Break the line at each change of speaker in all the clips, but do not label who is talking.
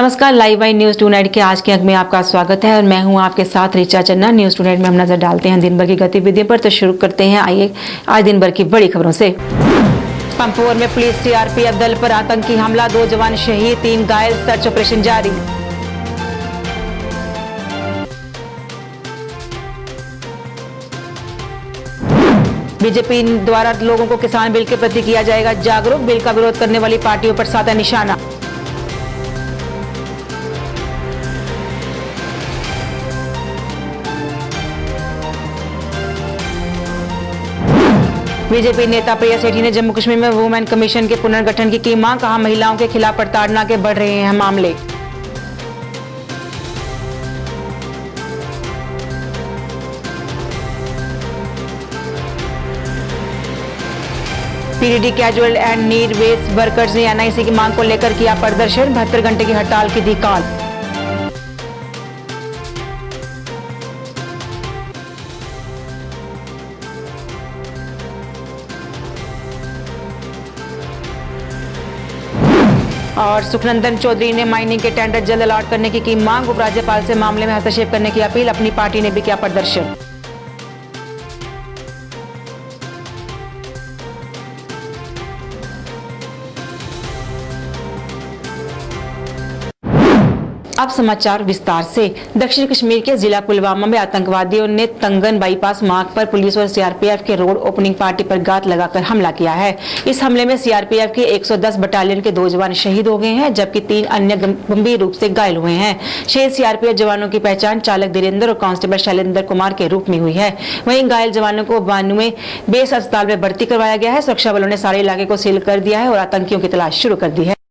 नमस्कार, live by news tonight के आज के अंक में आपका स्वागत है और मैं हूं आपके साथ ऋचा चन्ना। न्यूज टूनाइट में हम नजर डालते हैं दिन भर की गतिविधियों पर। तो शुरू करते हैं आइए आज दिन भर की बड़ी खबरों से। पंपोर में पुलिस सीआरपीएफ दल पर आतंकी हमला, 2 जवान शहीद, 3 घायल, सर्च ऑपरेशन जारी। बीजेपी द्वारा लोगों को किसान बिल के प्रति किया जाएगा जागरूक, बिल का विरोध करने वाली पार्टियों पर साधा निशाना। बीजेपी नेता प्रिया सेठी ने जम्मू कश्मीर में वुमेन कमीशन के पुनर्गठन की मांग, कहा महिलाओं के खिलाफ प्रताड़ना के बढ़ रहे हैं मामले। PDD casual and need based workers ने एनआईसी की मांग को लेकर किया प्रदर्शन, 72 घंटे की हड़ताल की दी कॉल। और सुखनंदन चौधरी ने माइनिंग के टेंडर जल्द अलॉट करने की मांग, उपराज्यपाल से मामले में हस्तक्षेप करने की अपील। अपनी पार्टी ने भी किया प्रदर्शन। अब समाचार विस्तार से। दक्षिण कश्मीर के जिला पुलवामा में आतंकवादियों ने तंगन बाईपास मार्ग पर पुलिस और सीआरपीएफ के रोड ओपनिंग पार्टी पर घात लगाकर हमला किया है। इस हमले में सीआरपीएफ के 110 बटालियन के 2 जवान शहीद हो गए हैं, जबकि 3 अन्य गंभीर रूप से घायल हुए हैं। शहीद सीआरपीएफ जवानों की पहचान चालक धीरेन्द्र और कांस्टेबल शैलेंद्र कुमार के रूप में हुई है। वहीं घायल जवानों को बानू में बेस अस्पताल में भर्ती करवाया गया है। सुरक्षा बलों ने सारे इलाके को सील कर दिया है और आतंकियों की तलाश शुरू कर दी है।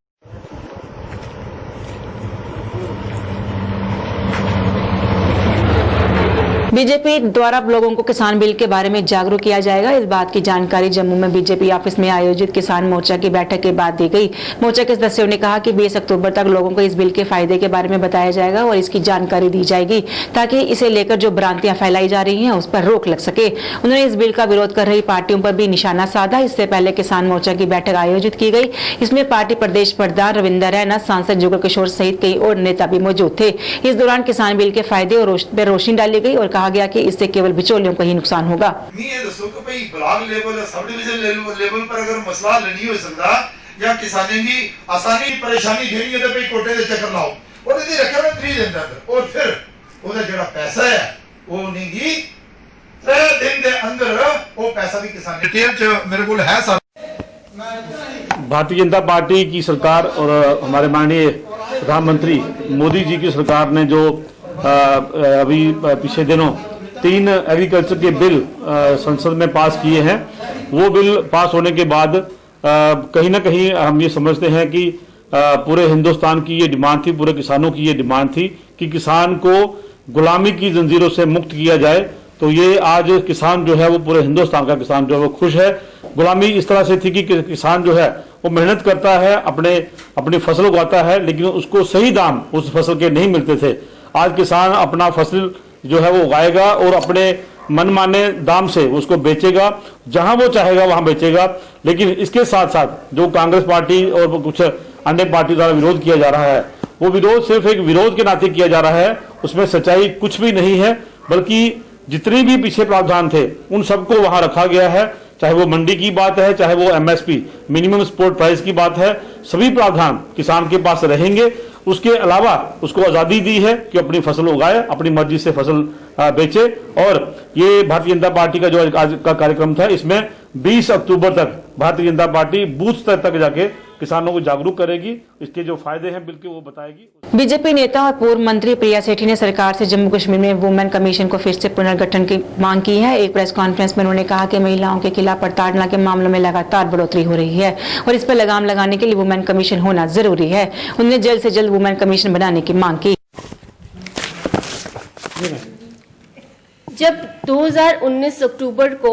बीजेपी द्वारा लोगों को किसान बिल के बारे में जागरूक किया जाएगा। इस बात की जानकारी जम्मू में बीजेपी ऑफिस में आयोजित किसान मोर्चा की बैठक के बाद दी गई। मोर्चा के सदस्यों ने कहा कि 20 अक्टूबर तक लोगों को इस बिल के फायदे के बारे में बताया जाएगा और इसकी जानकारी दी जाएगी, ताकि इसे लेकर जो भ्रांतियां फैलाई जा रही हैं उस पर रोक लग सके। उन्होंने इस बिल का विरोध कर रही पार्टियों पर भी निशाना साधा। इससे पहले किसान मोर्चा की बैठक आयोजित की गई। इसमें पार्टी प्रदेश प्रधान रविंदर रैना, सांसद जुगल किशोर सहित कई और नेता भी मौजूद थे। इस दौरान किसान बिल के फायदे और रोशनी डाली गई और कहा गया कि इससे केवल बिचौलियों को ही नुकसान होगा।
Block level sub division level पर अगर मसला नहीं हो सकता या किसानी की आसानी परेशानी देनी है तो भाई कोटे दे चक्कर लाओ और यदि रखे 3 दिन तक और फिर ओदा जेड़ा पैसा है वो नहीं गी 3 दिन के अंदर वो पैसा भी किसान डिटेल च मेरे को है सर।
भारतीय जनता पार्टी की सरकार और हमारे माननीय प्रधानमंत्री मोदी जी की सरकार ने जो अभी पिछले दिनों 3 एग्रीकल्चर के बिल संसद में पास किए हैं, वो बिल पास होने के बाद कहीं ना कहीं हम ये समझते हैं कि पूरे हिंदुस्तान की ये डिमांड थी, पूरे किसानों की ये डिमांड थी कि किसान को गुलामी की जंजीरों से मुक्त किया जाए। तो ये आज किसान जो है वो पूरे हिंदुस्तान का किसान जो है वो खुश है। गुलामी इस तरह से थी कि किसान जो है वो मेहनत करता है, अपनी फसल उगाता है, लेकिन उसको सही दाम उस फसल के नहीं मिलते थे। आज किसान अपना फसल जो है वो उगाएगा और अपने मनमाने दाम से उसको बेचेगा, जहां वो चाहेगा वहां बेचेगा। लेकिन इसके साथ साथ जो कांग्रेस पार्टी और कुछ अन्य पार्टी द्वारा विरोध किया जा रहा है, वो विरोध सिर्फ एक विरोध के नाते किया जा रहा है, उसमें सच्चाई कुछ भी नहीं है। बल्कि जितने भी पीछे प्रावधान थे उन सबको वहां रखा गया है, चाहे वो मंडी की बात है, चाहे वो एमएसपी मिनिमम सपोर्ट प्राइस की बात है, सभी प्रावधान किसान के पास रहेंगे। उसके अलावा उसको आजादी दी है कि अपनी फसल उगाए, अपनी मर्जी से फसल बेचे। और ये भारतीय जनता पार्टी का जो आज का कार्यक्रम था, इसमें 20 अक्टूबर तक भारतीय जनता पार्टी बूथ स्तर तक जाके किसानों को जागरूक करेगी, इसके जो फायदे हैं बिल के वो बताएगी।
बीजेपी नेता और पूर्व मंत्री प्रिया सेठी ने सरकार से जम्मू कश्मीर में वुमेन कमीशन को फिर से पुनर्गठन की मांग की है। एक प्रेस कॉन्फ्रेंस में उन्होंने कहा कि महिलाओं के खिलाफ प्रताड़ना के मामलों में लगातार बढ़ोतरी हो रही है और इस पर लगाम लगाने के लिए वुमेन कमीशन होना जरूरी है। उन्होंने जल्द से जल्द वुमेन कमीशन बनाने की मांग की।
जब 2019 अक्टूबर को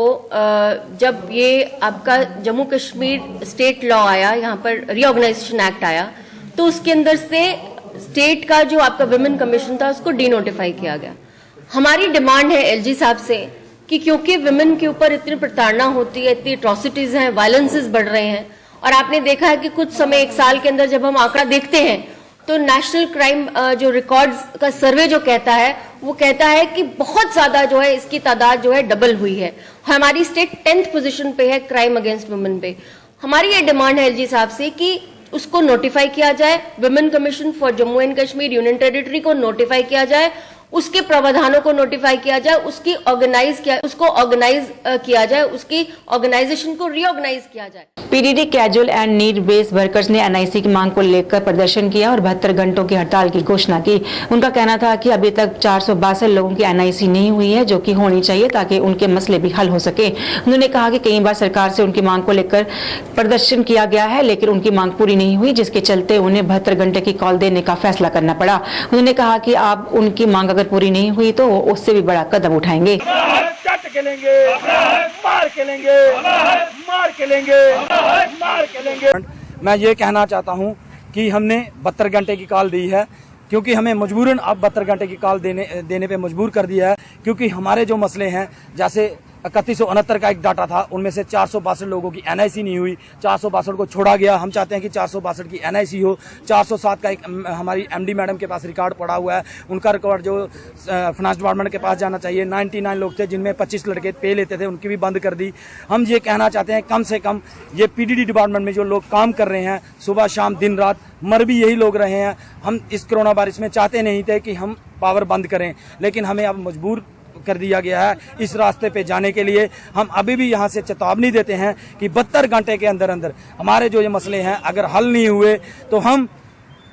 जब ये आपका जम्मू कश्मीर स्टेट लॉ आया, यहाँ पर रीऑर्गेनाइजेशन एक्ट आया, तो उसके अंदर से स्टेट का जो आपका विमेन कमीशन था उसको डीनोटिफाई किया गया। हमारी डिमांड है एलजी साहब से कि क्योंकि विमेन के ऊपर इतनी प्रताड़ना होती है, इतनी एट्रोसिटीज हैं, वायलेंसेस बढ़ रहे हैं, और आपने देखा है कि कुछ समय 1 साल के अंदर जब हम आंकड़ा देखते हैं तो नेशनल क्राइम जो रिकॉर्ड्स का सर्वे जो कहता है वो कहता है कि बहुत ज्यादा जो है इसकी तादाद जो है डबल हुई है। हमारी स्टेट 10th पोजीशन पे है क्राइम अगेंस्ट वुमेन पे। हमारी ये डिमांड है एलजी साहब से कि उसको नोटिफाई किया जाए, women commission for Jammu and Kashmir union territory को नोटिफाई किया जाए, उसके प्रावधानों को नोटिफाई किया जाए, उसको ऑर्गेनाइज किया जाए, उसकी ऑर्गेनाइजेशन को रीऑर्गेनाइज किया जाए।
PDD casual and need based workers ने एनआईसी की मांग को लेकर प्रदर्शन किया और 72 घंटों की हड़ताल की घोषणा की। उनका कहना था कि अभी तक 462 लोगों की एनआईसी नहीं हुई है, जो कि होनी चाहिए ताकि उनके मसले भी हल हो सके। उन्होंने कहा कि कई बार सरकार से उनकी मांग को लेकर प्रदर्शन किया गया है, लेकिन उनकी मांग पूरी नहीं हुई, जिसके चलते उन्हें 72 घंटे की कॉल देने का फैसला करना पड़ा। उन्होंने कहा कि अब उनकी मांग अगर पूरी नहीं हुई तो उससे भी बड़ा कदम उठाएंगे।
कट के लेंगे, मार के लेंगे, मार के लेंगे, मार के लेंगे। मैं ये कहना चाहता हूँ कि हमने 72 घंटे की कॉल दी है, क्योंकि हमें मजबूरन अब 72 घंटे की कॉल देने पे मजबूर कर दिया है, क्योंकि हमारे जो मसले हैं, जैसे 3169 का एक डाटा था, उनमें से 462 लोगों की एनआईसी नहीं हुई, 462 को छोड़ा गया। हम चाहते हैं कि 462 की एनआईसी हो। 407 का एक हमारी एमडी मैडम के पास रिकॉर्ड पड़ा हुआ है, उनका रिकॉर्ड जो फाइनेंस डिपार्टमेंट के पास जाना चाहिए। 99 लोग थे जिनमें 25 लड़के पे लेते थे, उनकी भी बंद कर दी। हम ये कहना चाहते हैं कम से कम ये पीडीडी डिपार्टमेंट में जो लोग काम कर रहे हैं, सुबह शाम दिन रात, मर भी यही लोग रहे हैं। हम इस कोरोना वायरस में चाहते नहीं थे कि हम पावर बंद करें, लेकिन हमें अब मजबूर कर दिया गया है इस रास्ते पे जाने के लिए। हम अभी भी यहाँ से चेतावनी देते हैं कि 72 घंटे के अंदर अंदर हमारे जो ये मसले हैं अगर हल नहीं हुए तो हम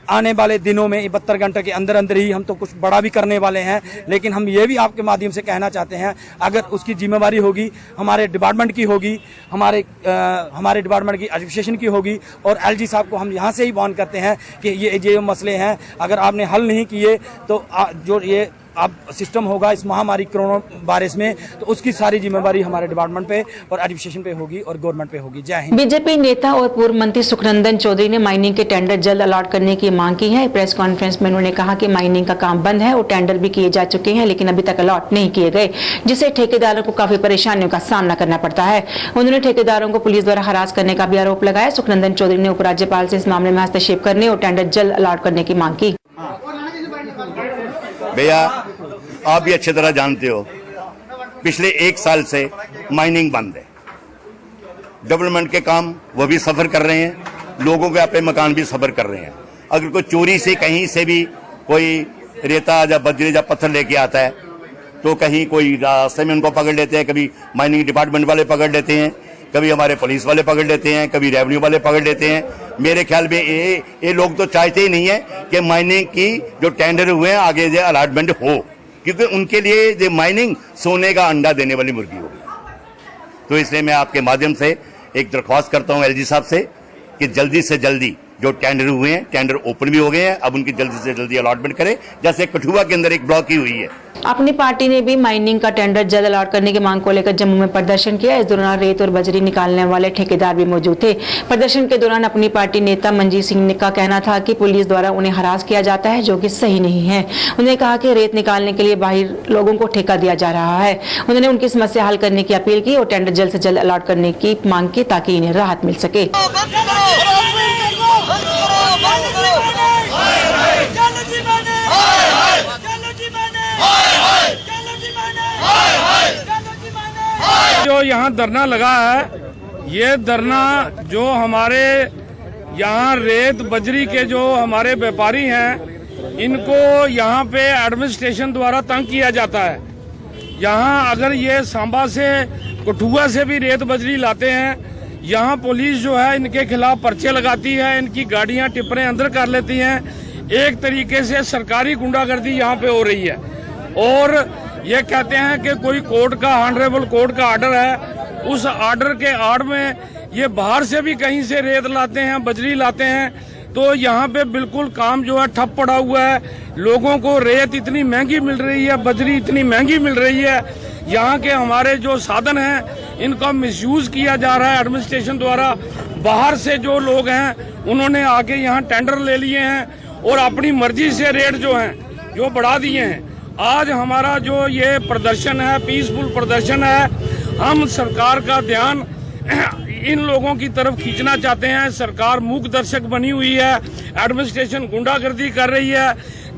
आने वाले दिनों में 72 घंटे के अंदर अंदर ही हम तो कुछ बड़ा भी करने वाले हैं। लेकिन हम ये भी आपके माध्यम से कहना चाहते हैं, अगर उसकी जिम्मेवारी होगी हमारे डिपार्टमेंट की होगी, हमारे डिपार्टमेंट की एडमिनिस्ट्रेशन की होगी, और एलजी साहब को हम यहाँ से ही वार्न करते हैं कि ये मसले हैं अगर आपने हल नहीं किए तो जो ये अब सिस्टम होगा इस महामारी कोरोना वायरस में, तो उसकी सारी जिम्मेवारी हमारे डिपार्टमेंट पे और एडमिनिस्ट्रेशन पे होगी और गवर्नमेंट पे होगी। जय हिंद।
बीजेपी नेता और पूर्व मंत्री सुखनंदन चौधरी ने माइनिंग के टेंडर जल्द अलॉट करने की मांग की है। प्रेस कॉन्फ्रेंस में उन्होंने कहा कि माइनिंग का काम बंद है और टेंडर भी किए जा चुके हैं, लेकिन अभी तक अलॉट नहीं किए गए, जिससे ठेकेदारों को काफी परेशानियों का सामना करना पड़ता है। उन्होंने ठेकेदारों को पुलिस द्वारा हरास करने का भी आरोप लगाया। सुखनंदन चौधरी ने उपराज्यपाल से इस मामले में हस्तक्षेप करने और टेंडर जल्द अलॉट करने की मांग की।
भैया आप भी अच्छी तरह जानते हो, पिछले 1 साल से माइनिंग बंद है। डेवलपमेंट के काम वो भी सफर कर रहे हैं, लोगों के अपने मकान भी सफर कर रहे हैं। अगर कोई चोरी से कहीं से भी कोई रेता या बजरी या पत्थर लेके आता है तो कहीं कोई रास्ते में उनको पकड़ लेते हैं, कभी माइनिंग डिपार्टमेंट वाले पकड़ लेते हैं, कभी हमारे पुलिस वाले पकड़ लेते हैं, कभी रेवेन्यू वाले पकड़ लेते हैं। मेरे ख्याल में ये लोग तो चाहते ही नहीं है कि माइनिंग की जो टेंडर हुए हैं आगे जो अलॉटमेंट हो, क्योंकि उनके लिए ये माइनिंग सोने का अंडा देने वाली मुर्गी होगी। तो इसलिए मैं आपके माध्यम से एक दरख्वास्त करता हूं एलजी साहब से कि जल्दी से जल्दी जो टेंडर हुए हैं, टेंडर ओपन भी हो गए हैं, अब उनकी जल्दी से जल्दी अलॉटमेंट करें, जैसे कठुआ के अंदर एक ब्लॉक ही हुई है।
अपनी पार्टी ने भी माइनिंग का टेंडर जल्द अलॉट करने की मांग को लेकर जम्मू में प्रदर्शन किया। इस दौरान रेत और बजरी निकालने वाले ठेकेदार भी मौजूद थे। प्रदर्शन के दौरान अपनी पार्टी नेता मंजीत सिंह का कहना था कि पुलिस द्वारा उन्हें हरास किया जाता है, जो कि सही नहीं है। उन्होंने कहा कि रेत निकालने के लिए बाहर लोगों को ठेका दिया जा रहा है। उन्होंने उनकी समस्या हल करने की अपील की और टेंडर जल्द से जल्द अलॉट करने की मांग की ताकि इन्हें राहत मिल सके।
जो यहाँ धरना लगा है, ये धरना जो हमारे यहाँ रेत बजरी के जो हमारे व्यापारी हैं, इनको यहाँ पे एडमिनिस्ट्रेशन द्वारा तंग किया जाता है। यहाँ अगर ये सांबा से कठुआ से भी रेत बजरी लाते हैं, यहाँ पुलिस जो है इनके खिलाफ पर्चे लगाती है, इनकी गाड़ियाँ टिप्परें अंदर कर लेती हैं। एक तरीके से सरकारी गुंडागर्दी यहाँ पे हो रही है और ये कहते हैं कि कोई कोर्ट का ऑनरेबल कोर्ट का ऑर्डर है, उस ऑर्डर के आड़ में ये बाहर से भी कहीं से रेत लाते हैं, बजरी लाते हैं, तो यहाँ पे बिल्कुल काम जो है ठप पड़ा हुआ है। लोगों को रेत इतनी महंगी मिल रही है, बजरी इतनी महंगी मिल रही है, यहाँ के हमारे जो साधन हैं इनका मिसयूज किया जा रहा है एडमिनिस्ट्रेशन द्वारा। बाहर से जो लोग हैं उन्होंने आके यहाँ टेंडर ले लिए हैं और अपनी मर्जी से रेट जो हैं जो बढ़ा दिए हैं। आज हमारा जो ये प्रदर्शन है, पीसफुल प्रदर्शन है, हम सरकार का ध्यान इन लोगों की तरफ खींचना चाहते हैं। सरकार मूक दर्शक बनी हुई है, एडमिनिस्ट्रेशन गुंडागर्दी कर रही है,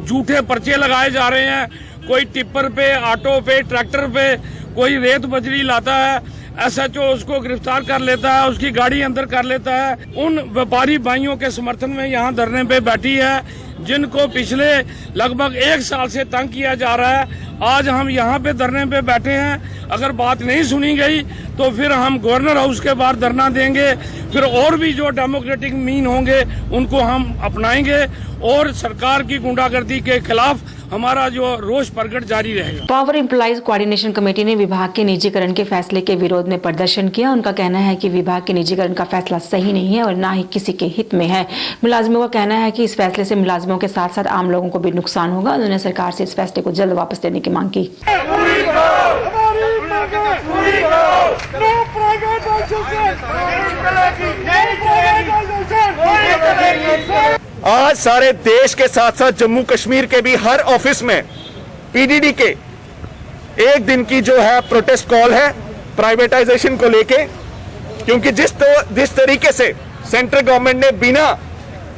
झूठे पर्चे लगाए जा रहे हैं। कोई टिप्पर पे, ऑटो पे, ट्रैक्टर पे कोई रेत बजरी लाता है, SHO उसको गिरफ्तार कर लेता है, उसकी गाड़ी अंदर कर लेता है। उन व्यापारी भाइयों के समर्थन में यहाँ धरने पे बैठी है, जिनको पिछले लगभग 1 साल से तंग किया जा रहा है। आज हम यहाँ पे धरने पे बैठे हैं। अगर बात नहीं सुनी गई तो फिर हम गवर्नर हाउस के बाहर धरना देंगे। फिर और भी जो डेमोक्रेटिक मीन होंगे उनको हम अपनाएंगे और सरकार की गुंडागर्दी के खिलाफ हमारा जो रोष प्रकट जारी रहेगा।
पावर एम्प्लॉइज कोऑर्डिनेशन कमेटी ने विभाग के निजीकरण के फैसले के विरोध में प्रदर्शन किया। उनका कहना है कि विभाग के निजीकरण का फैसला सही नहीं है और न ही किसी के हित में है। मुलाजिमों का कहना है कि इस फैसले से मुलाजिमों के साथ साथ आम लोगों को भी नुकसान होगा। उन्होंने सरकार से इस फैसले को जल्द वापस लेने की मांग की।
आज सारे देश के साथ साथ जम्मू कश्मीर के भी हर ऑफिस में पीडीडी के 1 दिन की जो है प्रोटेस्ट कॉल है प्राइवेटाइजेशन को लेके, क्योंकि जिस तरीके से सेंट्रल गवर्नमेंट ने बिना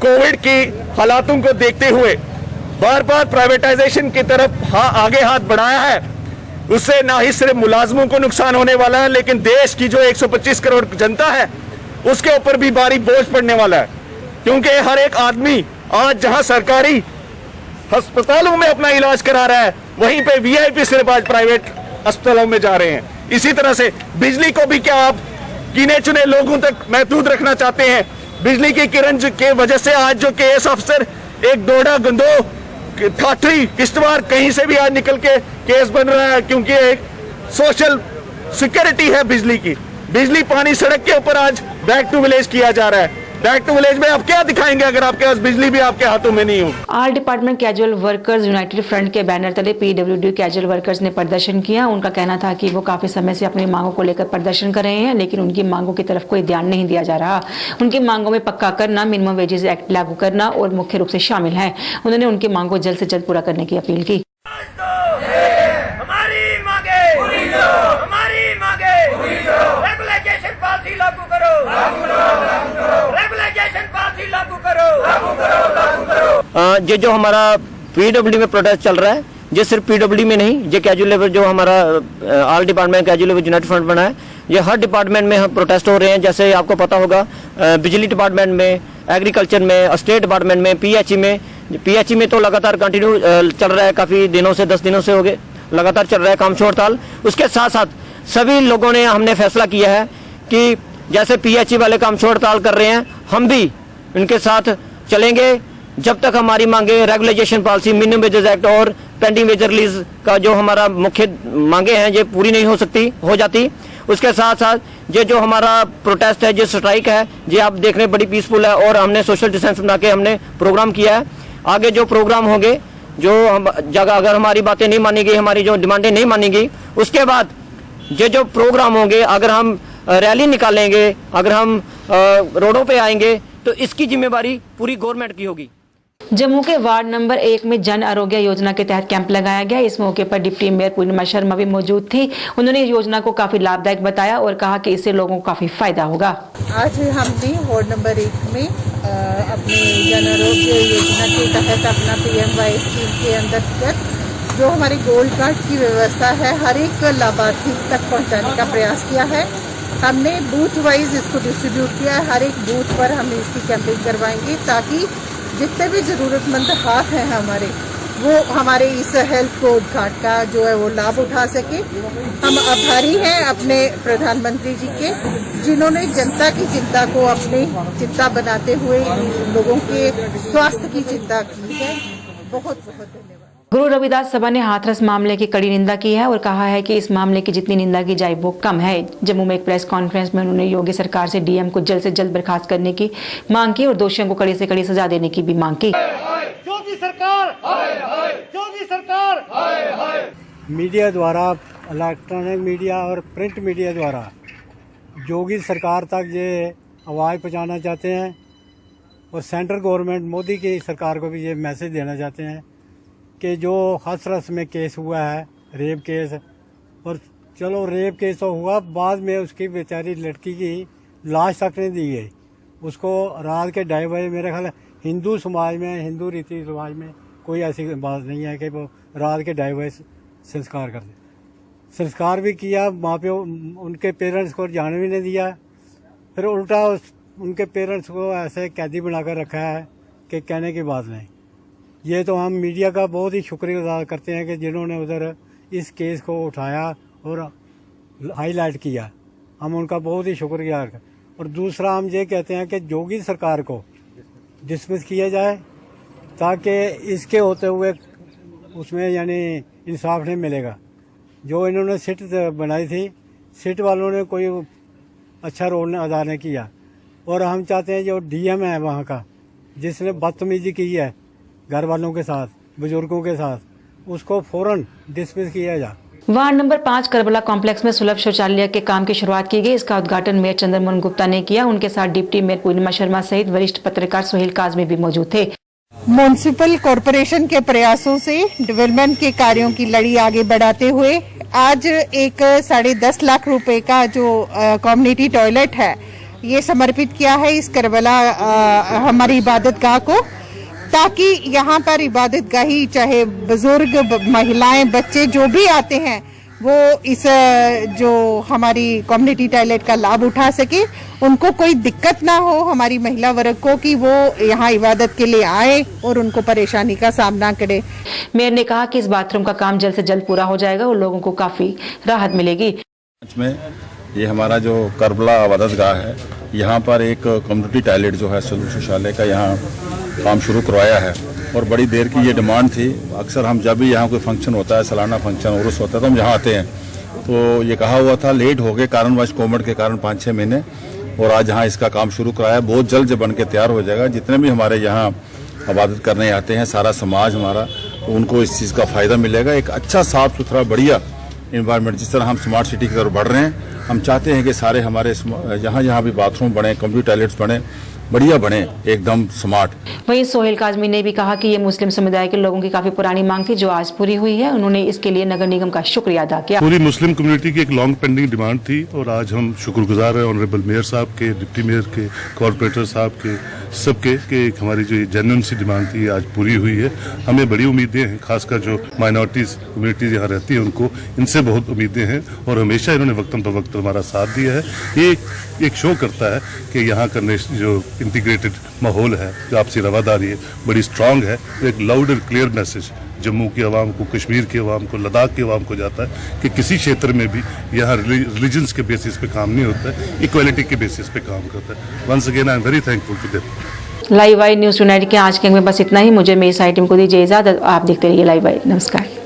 कोविड की हालातों को देखते हुए बार बार प्राइवेटाइजेशन की तरफ आगे हाथ बढ़ाया है, उससे ना ही सिर्फ मुलाजमों को नुकसान होने वाला है, लेकिन देश की जो 125 करोड़ जनता है उसके ऊपर भी भारी बोझ पड़ने वाला है। क्योंकि हर एक आदमी आज जहां सरकारी अस्पतालों में अपना इलाज करा रहा है, वहीं पे वीआईपी सिर्फ आज प्राइवेट अस्पतालों में जा रहे हैं। इसी तरह से बिजली को भी क्या आप गिने चुने लोगों तक महदूद रखना चाहते हैं? बिजली की किरण के वजह से आज जो केएस अफसर एक डोडा गंदो ठाठरी किश्तवाड़ कहीं से भी आज निकल के केस बन रहा है, क्योंकि एक सोशल सिक्योरिटी है बिजली की। बिजली पानी सड़क के ऊपर आज बैक टू विलेज किया जा रहा है। बैक टू विलेज में आप क्या दिखाएंगे अगर आपके पास बिजली भी आपके हाथों में नहीं हो?
All department casual workers United front के बैनर तले PWD कैजुअल वर्कर्स ने प्रदर्शन किया। उनका कहना था कि वो काफी समय से अपनी मांगों को लेकर प्रदर्शन कर रहे हैं, लेकिन उनकी मांगों की तरफ कोई ध्यान नहीं दिया जा रहा। उनकी मांगों में पक्का करना, मिनिमम वेजेस एक्ट लागू करना और मुख्य रूप से शामिल है। उन्होंने उनकी मांगों को जल्द से जल्द पूरा करने की अपील की।
ये जो हमारा पीडब्ल्यूडी में प्रोटेस्ट चल रहा है, ये सिर्फ पीडब्ल्यूडी में नहीं, ये कैजुअल लेबर जो हमारा all department casual labour United front बना है, ये हर डिपार्टमेंट में हम प्रोटेस्ट हो रहे हैं। जैसे आपको पता होगा बिजली डिपार्टमेंट में, एग्रीकल्चर में, स्टेट डिपार्टमेंट में, पीएचई में तो लगातार कंटिन्यू चल रहा है, काफी दिनों से 10 दिनों से हो गए लगातार चल रहा है काम हड़ताल। उसके साथ साथ सभी लोगों ने हमने फैसला किया है कि जैसे पीएचई वाले काम हड़ताल कर रहे हैं, हम भी उनके साथ चलेंगे जब तक हमारी मांगे regulation policy, minimum wages act और पेंडिंग वेज रिलीज का जो हमारा मुख्य मांगे हैं ये पूरी नहीं हो जाती। उसके साथ साथ ये जो हमारा प्रोटेस्ट है, ये स्ट्राइक है, ये आप देख रहे हैं बड़ी पीसफुल है और हमने सोशल डिस्टेंस बना के हमने प्रोग्राम किया है। आगे जो प्रोग्राम होंगे, जो जगह अगर हमारी बातें नहीं मानी गई, हमारी जो डिमांडें नहीं मानी गई, उसके बाद ये जो प्रोग्राम होंगे, अगर हम रैली निकालेंगे, अगर हम रोडों पे आएंगे, तो इसकी जिम्मेवारी पूरी गवर्नमेंट की होगी।
जम्मू के वार्ड नंबर 1 में जन आरोग्य योजना के तहत कैंप लगाया गया। इस मौके पर डिप्टी मेयर पूर्णिमा शर्मा भी मौजूद थी। उन्होंने योजना को काफी लाभदायक बताया और कहा कि इससे लोगों को काफी फायदा होगा।
आज हमने वार्ड नंबर 1 में अपनी जन आरोग्य योजना के तहत अपना PMY स्कीम के अंतर्गत जो हमारी गोल्ड कार्ड की व्यवस्था है, हर एक लाभार्थी तक पहुँचाने का प्रयास किया है। हमने बूथ वाइज इसको डिस्ट्रीब्यूट किया है। हर एक बूथ पर हम इसकी कैंपेन करवाएंगे ताकि जितने भी ज़रूरतमंद हाथ हैं हमारे, वो हमारे इस हेल्थ कोड कार्ड का जो है वो लाभ उठा सके। हम आभारी हैं अपने प्रधानमंत्री जी के, जिन्होंने जनता की चिंता को अपनी चिंता बनाते हुए लोगों के स्वास्थ्य की चिंता की है। बहुत बहुत धन्यवाद।
गुरु रविदास सभा ने हाथरस मामले की कड़ी निंदा की है और कहा है कि इस मामले की जितनी निंदा की जाए वो कम है। जम्मू में एक प्रेस कॉन्फ्रेंस में उन्होंने योगी सरकार से डीएम को जल्द से जल्द बर्खास्त करने की मांग की और दोषियों को कड़ी से कड़ी सजा देने की भी मांग की।
योगी सरकार, योगी सरकार। मीडिया द्वारा, इलेक्ट्रॉनिक मीडिया और प्रिंट मीडिया द्वारा योगी सरकार तक ये आवाज़ पहुँचाना चाहते हैं और सेंट्रल गवर्नमेंट मोदी की सरकार को भी ये मैसेज देना चाहते हैं कि जो हाथरस में केस हुआ है, रेप केस, और चलो रेप केस तो हुआ, बाद में उसकी बेचारी लड़की की लाश तक नहीं दी गई। उसको रात के 2:30 बजे, मेरे ख्याल हिंदू समाज में, हिंदू रीति रिवाज में कोई ऐसी बात नहीं है कि वो रात के 2:30 बजे संस्कार कर दे। संस्कार भी किया, माँ पे उनके पेरेंट्स को जाने भी नहीं दिया, फिर उल्टा उनके पेरेंट्स को ऐसे कैदी बनाकर रखा है कि कहने की बात नहीं। ये तो हम मीडिया का बहुत ही शुक्रिया अदा करते हैं कि जिन्होंने उधर इस केस को उठाया और हाईलाइट किया, हम उनका बहुत ही शुक्रिया। और दूसरा हम ये कहते हैं कि योगी सरकार को डिसमिस किया जाए ताकि इसके होते हुए उसमें यानी इंसाफ नहीं मिलेगा। जो इन्होंने सिट बनाई थी, सिट वालों ने कोई अच्छा रोल अदा नहीं किया। और हम चाहते हैं जो डीएम है वहाँ का, जिसने बदतमीजी की है घर वालों के साथ, बुजुर्गों के साथ, उसको फौरन डिसमिस किया जाए।
वार्ड नंबर 5 करबला कॉम्प्लेक्स में सुलभ शौचालय के काम की शुरुआत की गई। इसका उद्घाटन मेयर चंद्रमोहन गुप्ता ने किया। उनके साथ डिप्टी मेयर पूर्णिमा शर्मा सहित वरिष्ठ पत्रकार सोहेल काजमी भी मौजूद थे।
म्युनिसिपल कॉरपोरेशन के प्रयासों से डेवलपमेंट के कार्यों की लड़ी आगे बढ़ाते हुए आज एक 10.5 लाख रुपए का जो कम्युनिटी टॉयलेट है, ये समर्पित किया है इस करबला हमारी इबादत गाह को, ताकि यहाँ पर इबादत गाही चाहे बुजुर्ग, महिलाएं, बच्चे जो भी आते हैं वो इस जो हमारी कम्युनिटी टॉयलेट का लाभ उठा सके, उनको कोई दिक्कत ना हो हमारी महिला वर्ग को कि वो यहाँ इबादत के लिए आए और उनको परेशानी का सामना करे।
मेयर ने कहा कि इस बाथरूम का काम जल्द से जल्द पूरा हो जाएगा और लोगों को काफी राहत मिलेगी।
में ये हमारा जो करबला इबादत गाह है, यहाँ पर एक कम्युनिटी टॉयलेट जो है सुलभ शौचालय का यहाँ काम शुरू करवाया है और बड़ी देर की ये डिमांड थी। अक्सर हम जब भी यहाँ कोई फंक्शन होता है, सालाना फंक्शन उर्स होता है, तो हम यहाँ आते हैं। तो ये कहा हुआ था, लेट हो गए कारणवश, कोविड के कारण 5-6 महीने, और आज यहाँ इसका काम शुरू कराया। बहुत जल्द जब बन के तैयार हो जाएगा, जितने भी हमारे यहाँ इबादत करने आते हैं, सारा समाज हमारा, तो उनको इस चीज़ का फ़ायदा मिलेगा। एक अच्छा साफ सुथरा बढ़िया इन्वायरमेंट, जिस तरह हम स्मार्ट सिटी की तरफ बढ़ रहे हैं, हम चाहते हैं कि सारे हमारे जहाँ भी बाथरूम बने, कम्युनिटी टॉयलेट्स बने, बढ़िया बने, एकदम स्मार्ट।
वहीं सोहेल काजमी ने भी कहा कि ये मुस्लिम समुदाय के लोगों की काफी पुरानी मांग थी जो आज पूरी हुई है। उन्होंने इसके लिए नगर निगम का शुक्रिया अदा किया।
पूरी मुस्लिम कम्युनिटी की एक लॉन्ग पेंडिंग डिमांड थी और आज हम शुक्रगुजार हैं ऑनरेबल मेयर साहब के, डिप्टी मेयर के, कॉर्पोरेटर साहब के, सबके कि हमारी जो जेन्युइन सी डिमांड थी आज पूरी हुई है। हमें बड़ी उम्मीदें हैं, खासकर जो माइनॉरिटीज कम्युनिटीज यहाँ रहती हैं उनको इनसे बहुत उम्मीदें हैं और हमेशा इन्होंने वक्तन ब वक्त हमारा साथ दिया है। ये एक शो करता है कि यहाँ का जो इंटीग्रेटेड माहौल है, जो आपसी रवादारी है, बड़ी स्ट्रांग है। एक loud and clear message Jammu की आवाम को, कश्मीर की आवाम को, लद्दाख की आवाम को जाता है कि किसी क्षेत्र में भी यहाँ रिलीजन्स के बेसिस पे काम नहीं होता है, इक्वालिटी के बेसिस पे काम करता है। Once again I am very thankful to them.
Live Y news united के आज के अंक में बस इतना ही। मुझे मेरी साइट टीम को दीजिए इजाजत। आप देखते रहिए लाइव वाई। नमस्कार।